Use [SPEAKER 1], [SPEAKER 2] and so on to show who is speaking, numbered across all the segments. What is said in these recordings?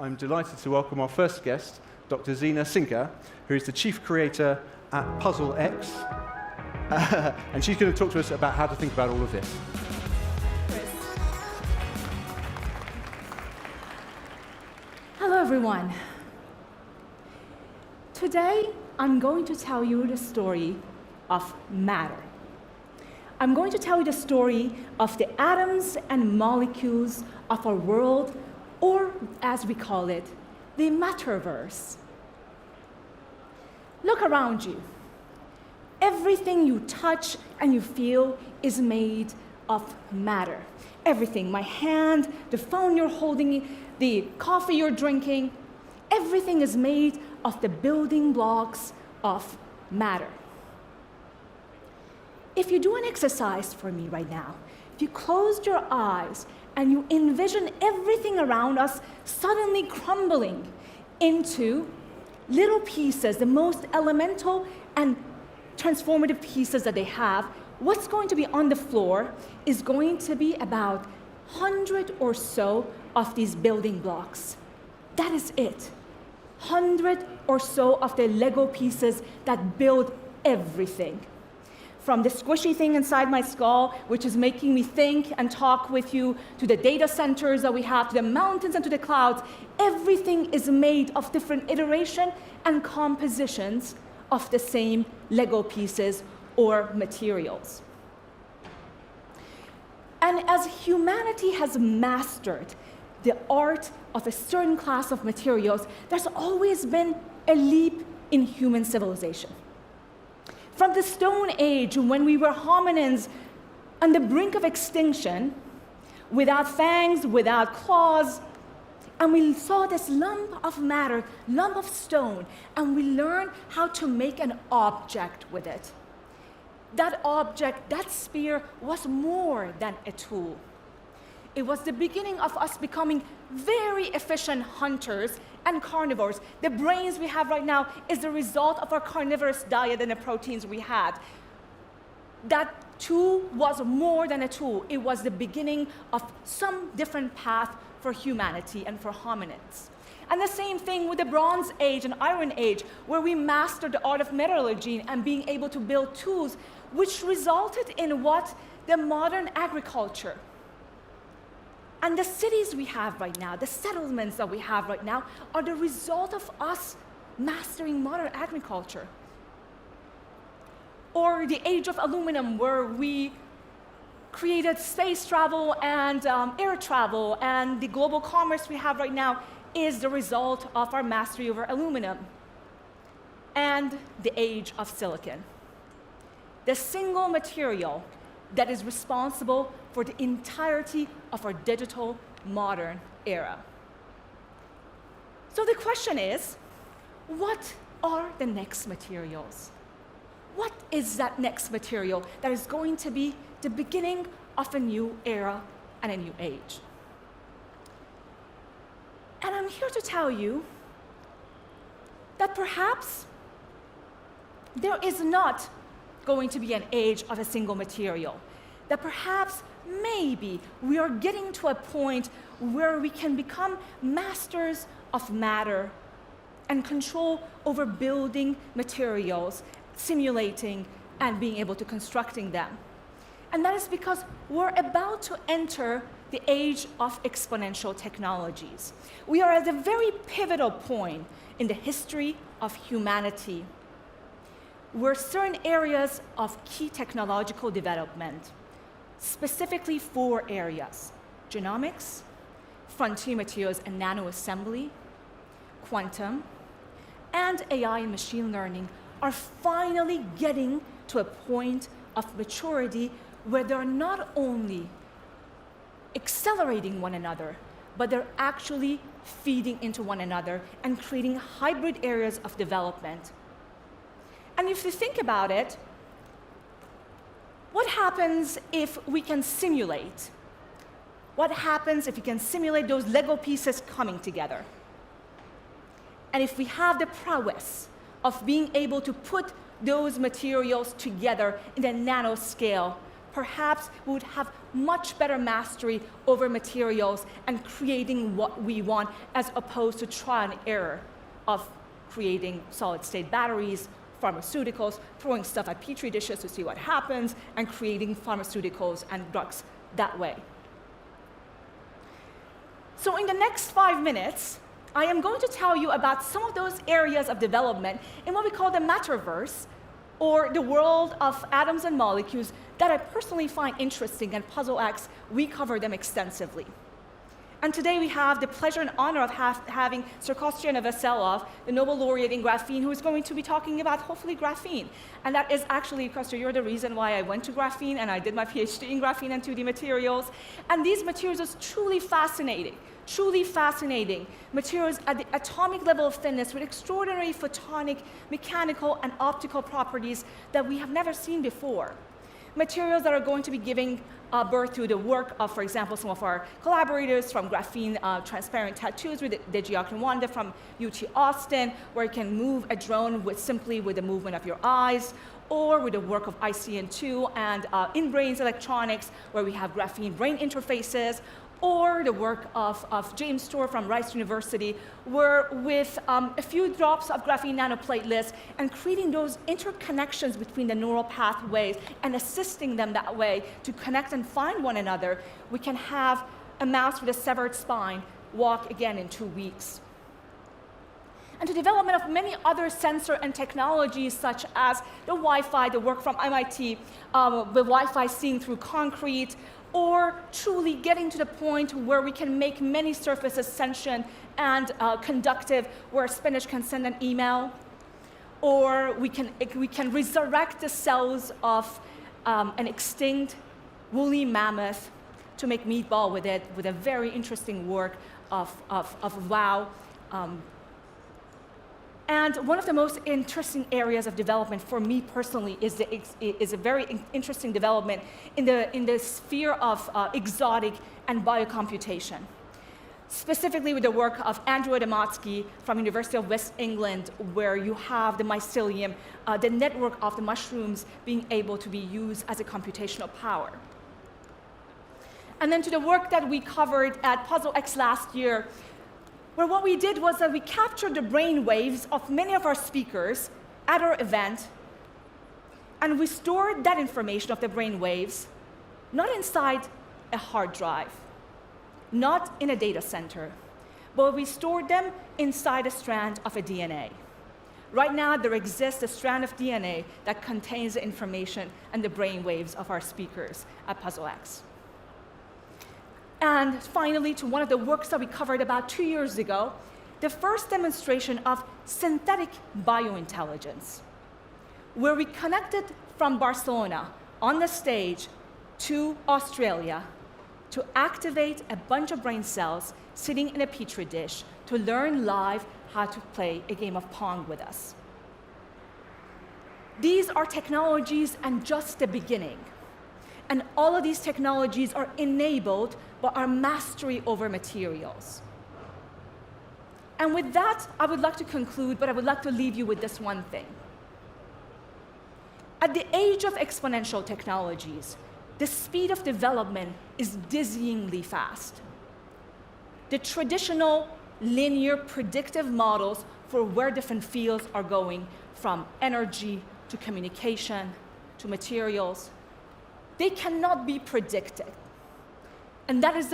[SPEAKER 1] I'm delighted to welcome our first guest, Dr. Zina Cinker, who is the chief creator at Puzzle X. And she's going to talk to us about how to think about all of this.
[SPEAKER 2] Hello, everyone. Today, I'm going to tell you the story of matter. I'm going to tell you the story of the atoms and molecules of our world, or as we call it, the metaverse. Look around you. Everything you touch and you feel is made of matter. Everything, my hand, the phone you're holding, the coffee you're drinking, everything is made of the building blocks of matter. If you do an exercise for me right now, if you closed your eyes and you envision everything around us suddenly crumbling into little pieces, the most elemental and transformative pieces that they have, what's going to be on the floor is going to be about 100 or so of these building blocks. That is it. 100 or so of the Lego pieces that build everything. From the squishy thing inside my skull, which is making me think and talk with you, to the data centers that we have, to the mountains and to the clouds, everything is made of different iteration and compositions of the same Lego pieces or materials. And as humanity has mastered the art of a certain class of materials, there's always been a leap in human civilization. From the Stone Age, when we were hominins on the brink of extinction, without fangs, without claws, and we saw this lump of matter, lump of stone, and we learned how to make an object with it. That object, that spear, was more than a tool. It was the beginning of us becoming very efficient hunters and carnivores. The brains we have right now is the result of our carnivorous diet and the proteins we had. That tool was more than a tool. It was the beginning of some different path for humanity and for hominids. And the same thing with the Bronze Age and Iron Age, where we mastered the art of metallurgy and being able to build tools, which resulted in what? The modern agriculture. And the cities we have right now, the settlements that we have right now, are the result of us mastering modern agriculture. Or the age of aluminum, where we created space travel and air travel, and the global commerce we have right now is the result of our mastery over aluminum. And the age of silicon. The single material that is responsible for the entirety of our digital modern era. So the question is, what are the next materials? What is that next material that is going to be the beginning of a new era and a new age? And I'm here to tell you that perhaps there is not going to be an age of a single material. That perhaps, maybe, we are getting to a point where we can become masters of matter and control over building materials, simulating, and being able to constructing them. And that is because we're about to enter the age of exponential technologies. We are at a very pivotal point in the history of humanity, where certain areas of key technological development, specifically 4 areas: genomics, frontier materials and nanoassembly, quantum, and AI and machine learning, are finally getting to a point of maturity where they're not only accelerating one another, but they're actually feeding into one another and creating hybrid areas of development. And if you think about it, what happens if we can simulate? What happens if we can simulate those Lego pieces coming together? And if we have the prowess of being able to put those materials together in a nanoscale, perhaps we would have much better mastery over materials and creating what we want, as opposed to trial and error of creating solid-state batteries, pharmaceuticals, throwing stuff at petri dishes to see what happens, and creating pharmaceuticals and drugs that way. So in the next 5 minutes, I am going to tell you about some of those areas of development in what we call the matterverse, or the world of atoms and molecules, that I personally find interesting, and Puzzle X, we cover them extensively. And today we have the pleasure and honor of having Sir Kostya Veselov, the Nobel Laureate in graphene, who is going to be talking about, hopefully, graphene. And that is actually, Kostya, you're the reason why I went to graphene, and I did my PhD in graphene and 2D materials. And these materials are truly fascinating materials at the atomic level of thinness with extraordinary photonic, mechanical, and optical properties that we have never seen before. Materials that are going to be giving birth to the work of, for example, some of our collaborators from Graphene Transparent Tattoos with Deji Akinwande from UT Austin, where you can move a drone simply with the movement of your eyes, or with the work of ICN2 and in-brains electronics, where we have graphene brain interfaces, or the work of James Storr from Rice University, where with a few drops of graphene nanoplatelets and creating those interconnections between the neural pathways and assisting them that way to connect and find one another, we can have a mouse with a severed spine walk again in 2 weeks. And the development of many other sensor and technologies, such as the Wi-Fi, the work from MIT, the Wi-Fi seen through concrete, or truly getting to the point where we can make many surfaces sentient and conductive, where spinach can send an email, or we can resurrect the cells of an extinct woolly mammoth to make meatball with it, with a very interesting work of WOW. And one of the most interesting areas of development for me personally is a very interesting development in the sphere of exotic and biocomputation. Specifically with the work of Andrew Adamatsky from University of West England, where you have the mycelium, the network of the mushrooms being able to be used as a computational power. And then to the work that we covered at Puzzle X last year, where what we did was that we captured the brain waves of many of our speakers at our event, and we stored that information of the brain waves not inside a hard drive, not in a data center, but we stored them inside a strand of a DNA. Right now, there exists a strand of DNA that contains the information and the brain waves of our speakers at Puzzle X. And finally, to one of the works that we covered about 2 years ago, the first demonstration of synthetic biointelligence, where we connected from Barcelona on the stage to Australia to activate a bunch of brain cells sitting in a petri dish to learn live how to play a game of Pong with us. These are technologies and just the beginning. And all of these technologies are enabled by our mastery over materials. And with that, I would like to conclude, but I would like to leave you with this one thing. At the age of exponential technologies, the speed of development is dizzyingly fast. The traditional linear predictive models for where different fields are going, from energy to communication to materials, they cannot be predicted. And that's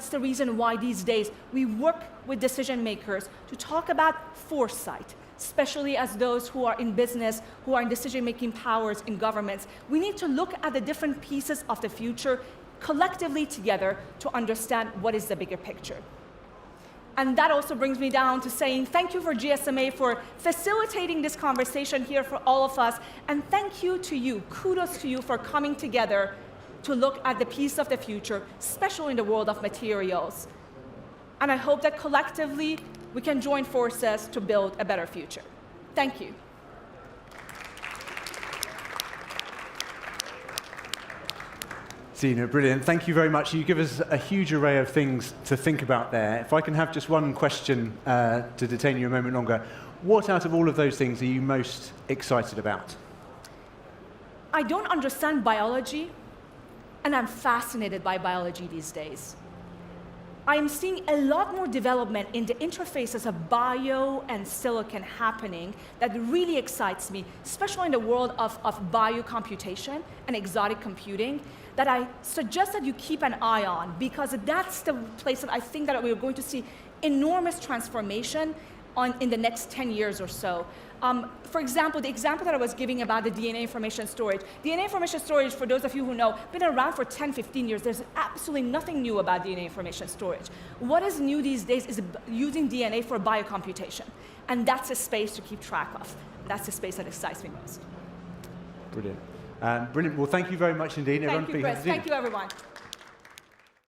[SPEAKER 2] the reason why these days we work with decision makers to talk about foresight, especially as those who are in business, who are in decision-making powers in governments. We need to look at the different pieces of the future collectively together to understand what is the bigger picture. And that also brings me down to saying thank you for GSMA for facilitating this conversation here for all of us, and thank you to you, kudos to you for coming together to look at the piece of the future, especially in the world of materials. And I hope that collectively we can join forces to build a better future. Thank you.
[SPEAKER 1] Zina, brilliant. Thank you very much. You give us a huge array of things to think about there. If I can have just one question to detain you a moment longer. What out of all of those things are you most excited about?
[SPEAKER 2] I don't understand biology and I'm fascinated by biology these days. I'm seeing a lot more development in the interfaces of bio and silicon happening that really excites me, especially in the world of biocomputation and exotic computing, that I suggest that you keep an eye on, because that's the place that I think that we're going to see enormous transformation in the next 10 years or so. For example, the example that I was giving about the DNA information storage. DNA information storage, for those of you who know, been around for 10, 15 years. There's absolutely nothing new about DNA information storage. What is new these days is using DNA for biocomputation. And that's a space to keep track of. That's the space that excites me most.
[SPEAKER 1] Brilliant. Brilliant. Well, thank you very much indeed.
[SPEAKER 2] Thank you, Chris. Thank you, everyone.